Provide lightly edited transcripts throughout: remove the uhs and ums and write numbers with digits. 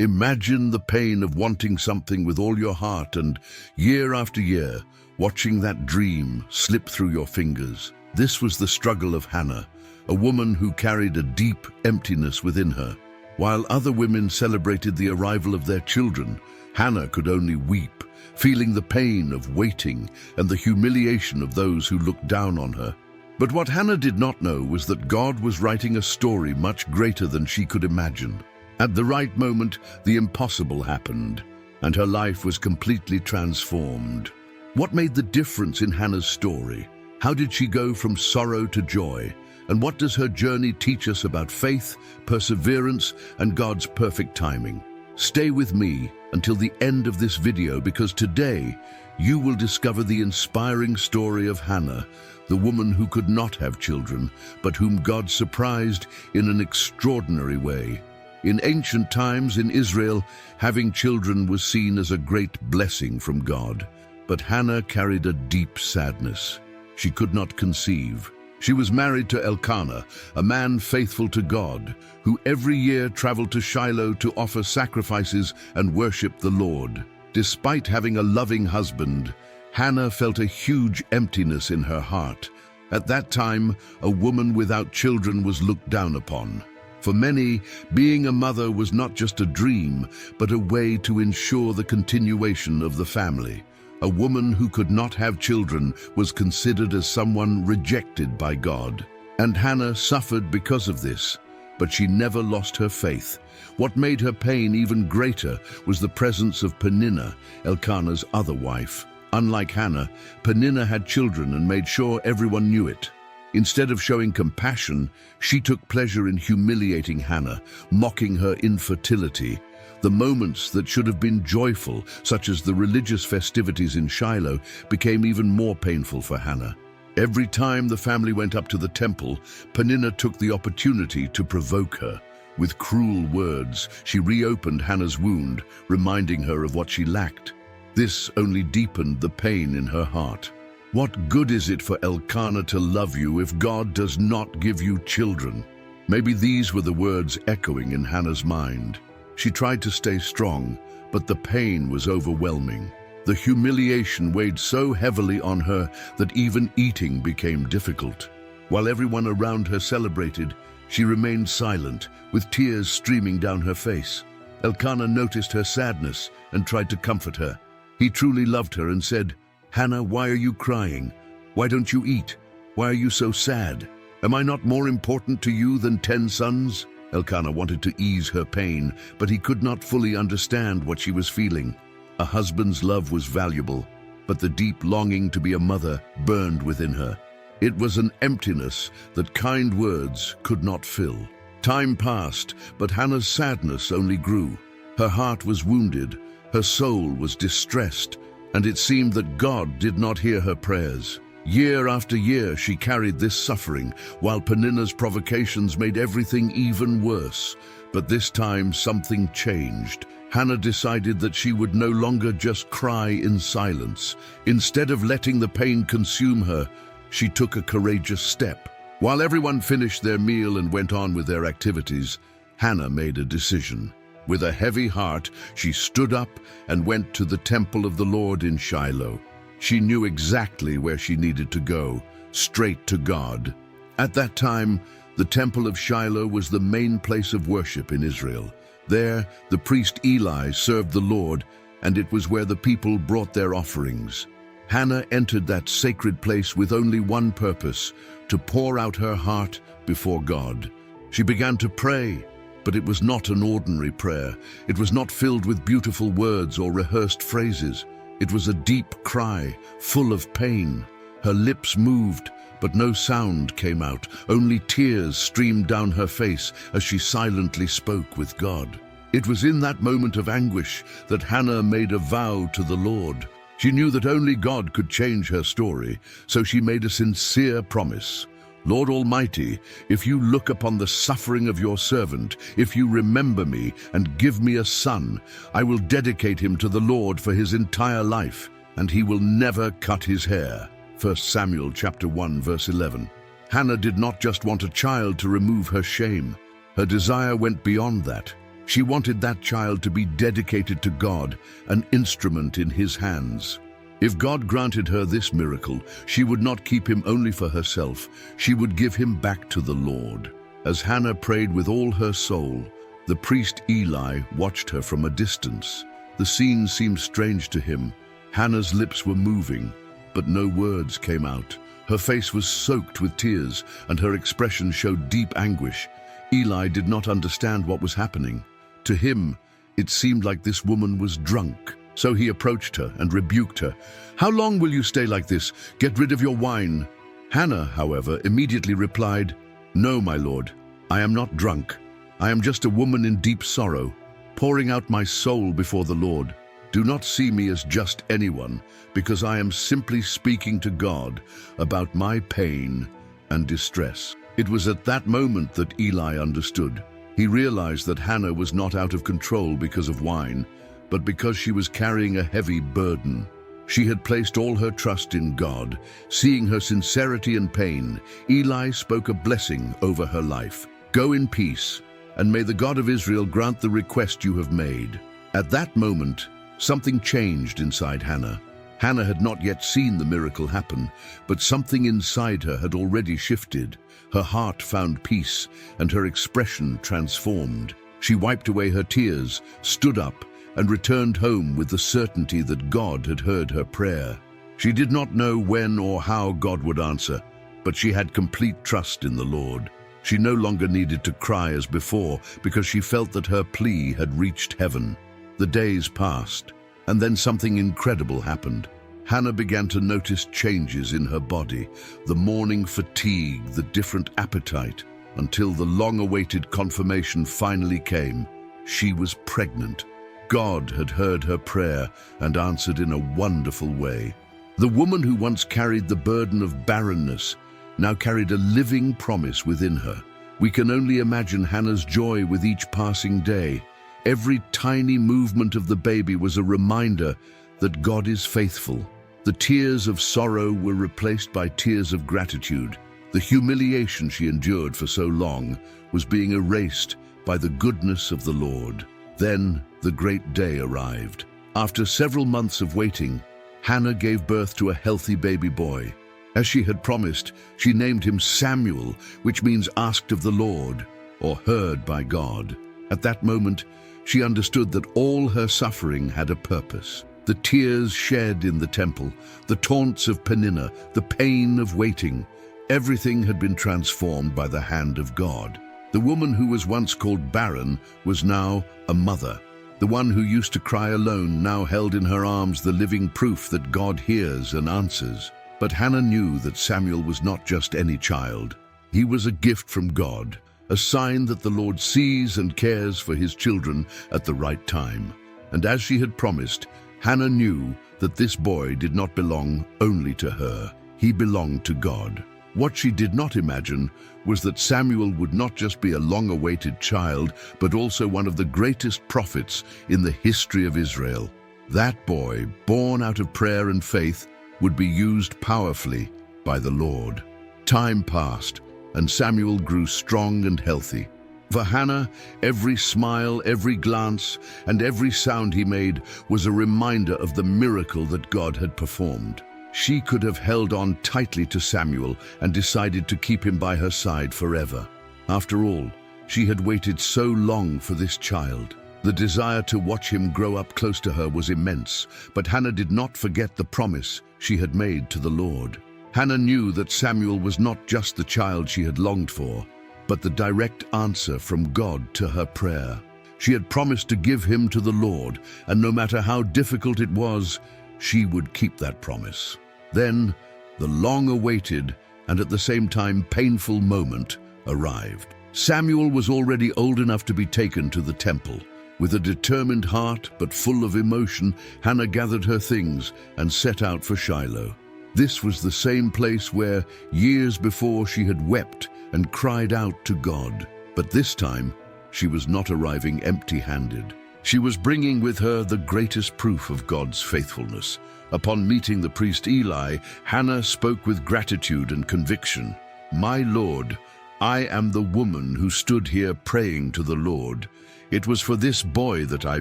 Imagine the pain of wanting something with all your heart and, year after year, watching that dream slip through your fingers. This was the struggle of Hannah, a woman who carried a deep emptiness within her. While other women celebrated the arrival of their children, Hannah could only weep, feeling the pain of waiting and the humiliation of those who looked down on her. But what Hannah did not know was that God was writing a story much greater than she could imagine. At the right moment, the impossible happened, and her life was completely transformed. What made the difference in Hannah's story? How did she go from sorrow to joy? And what does her journey teach us about faith, perseverance, and God's perfect timing? Stay with me until the end of this video, because today you will discover the inspiring story of Hannah, the woman who could not have children, but whom God surprised in an extraordinary way. In ancient times in Israel, having children was seen as a great blessing from God. But Hannah carried a deep sadness. She could not conceive. She was married to Elkanah, a man faithful to God, who every year traveled to Shiloh to offer sacrifices and worship the Lord. Despite having a loving husband, Hannah felt a huge emptiness in her heart. At that time, a woman without children was looked down upon. For many, being a mother was not just a dream, but a way to ensure the continuation of the family. A woman who could not have children was considered as someone rejected by God. And Hannah suffered because of this, but she never lost her faith. What made her pain even greater was the presence of Peninnah, Elkanah's other wife. Unlike Hannah, Peninnah had children and made sure everyone knew it. Instead of showing compassion, she took pleasure in humiliating Hannah, mocking her infertility. The moments that should have been joyful, such as the religious festivities in Shiloh, became even more painful for Hannah. Every time the family went up to the temple, Peninnah took the opportunity to provoke her. With cruel words, she reopened Hannah's wound, reminding her of what she lacked. This only deepened the pain in her heart. What good is it for Elkanah to love you if God does not give you children? Maybe these were the words echoing in Hannah's mind. She tried to stay strong, but the pain was overwhelming. The humiliation weighed so heavily on her that even eating became difficult. While everyone around her celebrated, she remained silent, with tears streaming down her face. Elkanah noticed her sadness and tried to comfort her. He truly loved her and said, "Hannah, why are you crying? Why don't you eat? Why are you so sad? Am I not more important to you than 10 sons?" Elkanah wanted to ease her pain, but he could not fully understand what she was feeling. A husband's love was valuable, but the deep longing to be a mother burned within her. It was an emptiness that kind words could not fill. Time passed, but Hannah's sadness only grew. Her heart was wounded, her soul was distressed, and it seemed that God did not hear her prayers. Year after year she carried this suffering, while Peninnah's provocations made everything even worse. But this time something changed. Hannah decided that she would no longer just cry in silence. Instead of letting the pain consume her, she took a courageous step. While everyone finished their meal and went on with their activities, Hannah made a decision. With a heavy heart, she stood up and went to the temple of the Lord in Shiloh. She knew exactly where she needed to go, straight to God. At that time, the temple of Shiloh was the main place of worship in Israel. There, the priest Eli served the Lord, and it was where the people brought their offerings. Hannah entered that sacred place with only one purpose: to pour out her heart before God. She began to pray, but it was not an ordinary prayer. It was not filled with beautiful words or rehearsed phrases. It was a deep cry, full of pain. Her lips moved, but no sound came out. Only tears streamed down her face as she silently spoke with God. It was in that moment of anguish that Hannah made a vow to the Lord. She knew that only God could change her story, so she made a sincere promise. "Lord Almighty, if you look upon the suffering of your servant, if you remember me and give me a son, I will dedicate him to the Lord for his entire life, and he will never cut his hair." 1 Samuel chapter 1, verse 11. Hannah did not just want a child to remove her shame. Her desire went beyond that. She wanted that child to be dedicated to God, an instrument in His hands. If God granted her this miracle, she would not keep him only for herself. She would give him back to the Lord. As Hannah prayed with all her soul, the priest Eli watched her from a distance. The scene seemed strange to him. Hannah's lips were moving, but no words came out. Her face was soaked with tears, and her expression showed deep anguish. Eli did not understand what was happening. To him, it seemed like this woman was drunk. So he approached her and rebuked her. "How long will you stay like this? Get rid of your wine." Hannah, however, immediately replied, "No, my lord, I am not drunk. I am just a woman in deep sorrow, pouring out my soul before the Lord. Do not see me as just anyone, because I am simply speaking to God about my pain and distress." It was at that moment that Eli understood. He realized that Hannah was not out of control because of wine, but because she was carrying a heavy burden. She had placed all her trust in God. Seeing her sincerity and pain, Eli spoke a blessing over her life. "Go in peace, and may the God of Israel grant the request you have made." At that moment, something changed inside Hannah. Hannah had not yet seen the miracle happen, but something inside her had already shifted. Her heart found peace, and her expression transformed. She wiped away her tears, stood up, and returned home with the certainty that God had heard her prayer. She did not know when or how God would answer, but she had complete trust in the Lord. She no longer needed to cry as before, because she felt that her plea had reached heaven. The days passed, and then something incredible happened. Hannah began to notice changes in her body, the morning fatigue, the different appetite, until the long-awaited confirmation finally came. She was pregnant. God had heard her prayer and answered in a wonderful way. The woman who once carried the burden of barrenness now carried a living promise within her. We can only imagine Hannah's joy with each passing day. Every tiny movement of the baby was a reminder that God is faithful. The tears of sorrow were replaced by tears of gratitude. The humiliation she endured for so long was being erased by the goodness of the Lord. Then the great day arrived. After several months of waiting, Hannah gave birth to a healthy baby boy. As she had promised, she named him Samuel, which means asked of the Lord, or heard by God. At that moment, she understood that all her suffering had a purpose. The tears shed in the temple, the taunts of Peninnah, the pain of waiting, everything had been transformed by the hand of God. The woman who was once called barren was now a mother. The one who used to cry alone now held in her arms the living proof that God hears and answers. But Hannah knew that Samuel was not just any child. He was a gift from God, a sign that the Lord sees and cares for his children at the right time. And as she had promised, Hannah knew that this boy did not belong only to her. He belonged to God. What she did not imagine was that Samuel would not just be a long-awaited child, but also one of the greatest prophets in the history of Israel. That boy, born out of prayer and faith, would be used powerfully by the Lord. Time passed, and Samuel grew strong and healthy. For Hannah, every smile, every glance, and every sound he made was a reminder of the miracle that God had performed. She could have held on tightly to Samuel and decided to keep him by her side forever. After all, she had waited so long for this child. The desire to watch him grow up close to her was immense, but Hannah did not forget the promise she had made to the Lord. Hannah knew that Samuel was not just the child she had longed for, but the direct answer from God to her prayer. She had promised to give him to the Lord, and no matter how difficult it was, she would keep that promise. Then, the long-awaited and at the same time painful moment arrived. Samuel was already old enough to be taken to the temple. With a determined heart but full of emotion, Hannah gathered her things and set out for Shiloh. This was the same place where, years before, she had wept and cried out to God. But this time, she was not arriving empty-handed. She was bringing with her the greatest proof of God's faithfulness. Upon meeting the priest Eli, Hannah spoke with gratitude and conviction. "My Lord, I am the woman who stood here praying to the Lord. It was for this boy that I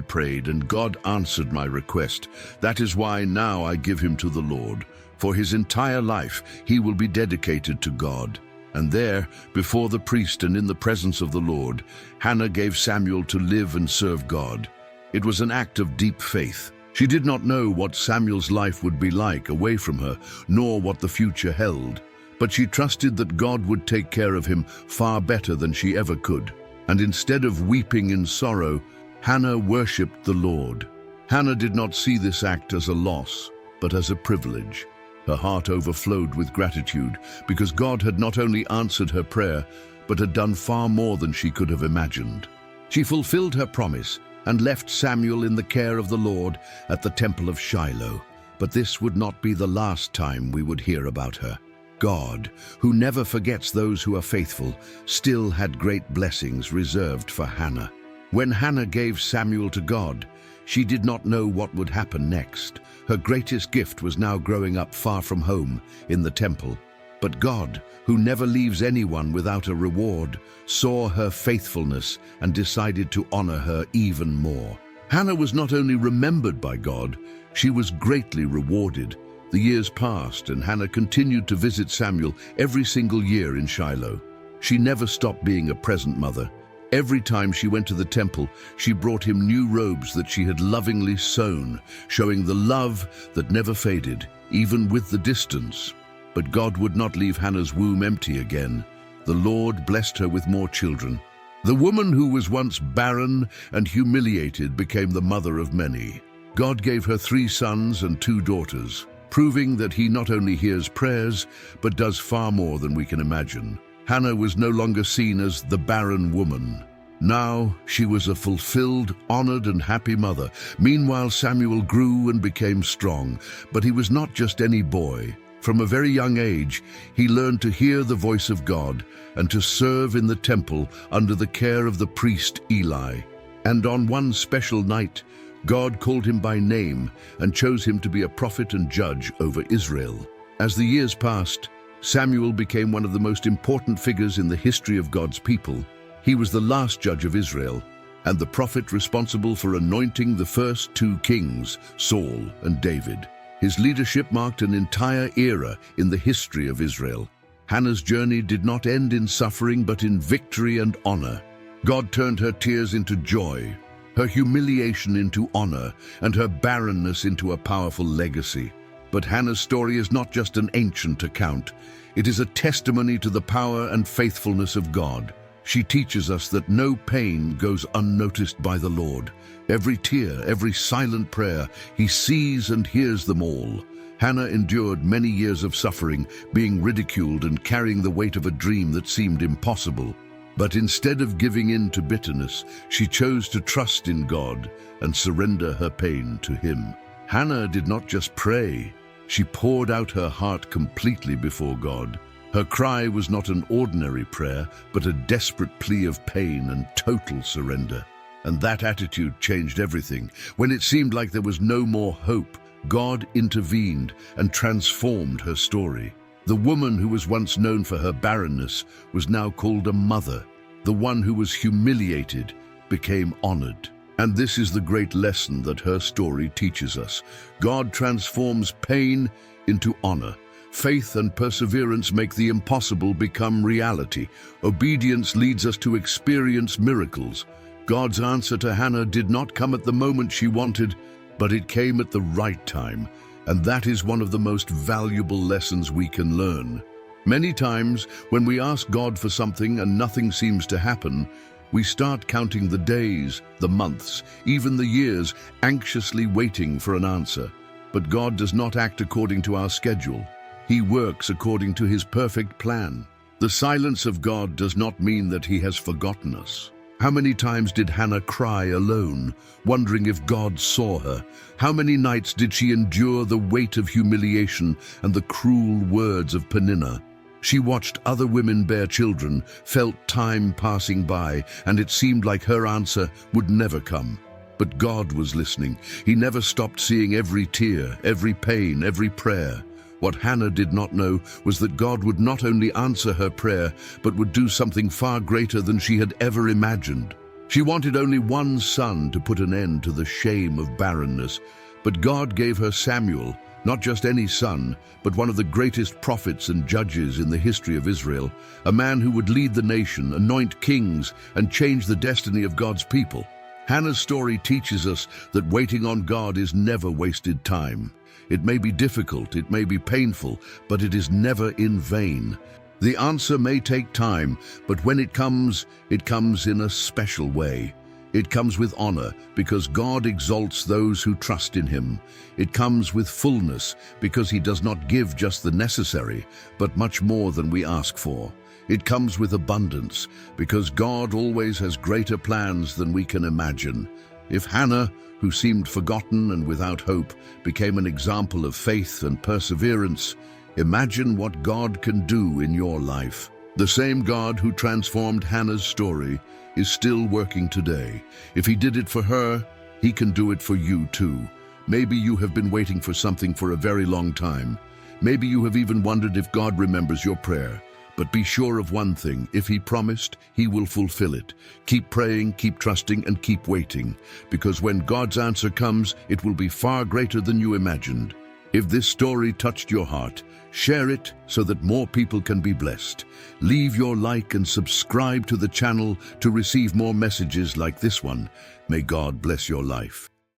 prayed, and God answered my request. That is why now I give him to the Lord. For his entire life he will be dedicated to God." And there, before the priest and in the presence of the Lord, Hannah gave Samuel to live and serve God. It was an act of deep faith. She did not know what Samuel's life would be like away from her, nor what the future held. But she trusted that God would take care of him far better than she ever could. And instead of weeping in sorrow, Hannah worshipped the Lord. Hannah did not see this act as a loss, but as a privilege. Her heart overflowed with gratitude because God had not only answered her prayer, but had done far more than she could have imagined. She fulfilled her promise and left Samuel in the care of the Lord at the temple of Shiloh. But this would not be the last time we would hear about her. God, who never forgets those who are faithful, still had great blessings reserved for Hannah. When Hannah gave Samuel to God, she did not know what would happen next. Her greatest gift was now growing up far from home, in the temple. But God, who never leaves anyone without a reward, saw her faithfulness and decided to honor her even more. Hannah was not only remembered by God, she was greatly rewarded. The years passed, and Hannah continued to visit Samuel every single year in Shiloh. She never stopped being a present mother. Every time she went to the temple, she brought him new robes that she had lovingly sewn, showing the love that never faded, even with the distance. But God would not leave Hannah's womb empty again. The Lord blessed her with more children. The woman who was once barren and humiliated became the mother of many. God gave her 3 sons and 2 daughters, proving that he not only hears prayers, but does far more than we can imagine. Hannah was no longer seen as the barren woman. Now she was a fulfilled, honored, and happy mother. Meanwhile, Samuel grew and became strong, but he was not just any boy. From a very young age, he learned to hear the voice of God and to serve in the temple under the care of the priest Eli. And on one special night, God called him by name and chose him to be a prophet and judge over Israel. As the years passed, Samuel became one of the most important figures in the history of God's people. He was the last judge of Israel and the prophet responsible for anointing the first 2 kings, Saul and David. His leadership marked an entire era in the history of Israel. Hannah's journey did not end in suffering, but in victory and honor. God turned her tears into joy, her humiliation into honor, and her barrenness into a powerful legacy. But Hannah's story is not just an ancient account. It is a testimony to the power and faithfulness of God. She teaches us that no pain goes unnoticed by the Lord. Every tear, every silent prayer, he sees and hears them all. Hannah endured many years of suffering, being ridiculed and carrying the weight of a dream that seemed impossible. But instead of giving in to bitterness, she chose to trust in God and surrender her pain to him. Hannah did not just pray. She poured out her heart completely before God. Her cry was not an ordinary prayer, but a desperate plea of pain and total surrender. And that attitude changed everything. When it seemed like there was no more hope, God intervened and transformed her story. The woman who was once known for her barrenness was now called a mother. The one who was humiliated became honored. And this is the great lesson that her story teaches us. God transforms pain into honor. Faith and perseverance make the impossible become reality. Obedience leads us to experience miracles. God's answer to Hannah did not come at the moment she wanted, but it came at the right time. And that is one of the most valuable lessons we can learn. Many times, when we ask God for something and nothing seems to happen, we start counting the days, the months, even the years, anxiously waiting for an answer. But God does not act according to our schedule. He works according to his perfect plan. The silence of God does not mean that he has forgotten us. How many times did Hannah cry alone, wondering if God saw her? How many nights did she endure the weight of humiliation and the cruel words of Peninnah? She watched other women bear children, felt time passing by, and it seemed like her answer would never come. But God was listening. He never stopped seeing every tear, every pain, every prayer. What Hannah did not know was that God would not only answer her prayer, but would do something far greater than she had ever imagined. She wanted only one son to put an end to the shame of barrenness, but God gave her Samuel, not just any son, but one of the greatest prophets and judges in the history of Israel, a man who would lead the nation, anoint kings, and change the destiny of God's people. Hannah's story teaches us that waiting on God is never wasted time. It may be difficult, it may be painful, but it is never in vain. The answer may take time, but when it comes in a special way. It comes with honor, because God exalts those who trust in Him. It comes with fullness, because He does not give just the necessary, but much more than we ask for. It comes with abundance, because God always has greater plans than we can imagine. If Hannah, who seemed forgotten and without hope, became an example of faith and perseverance, imagine what God can do in your life. The same God who transformed Hannah's story is still working today. If He did it for her, He can do it for you too. Maybe you have been waiting for something for a very long time. Maybe you have even wondered if God remembers your prayer. But be sure of one thing: if He promised, He will fulfill it. Keep praying, keep trusting, and keep waiting, because when God's answer comes, it will be far greater than you imagined. If this story touched your heart, share it so that more people can be blessed. Leave your like and subscribe to the channel to receive more messages like this one. May God bless your life.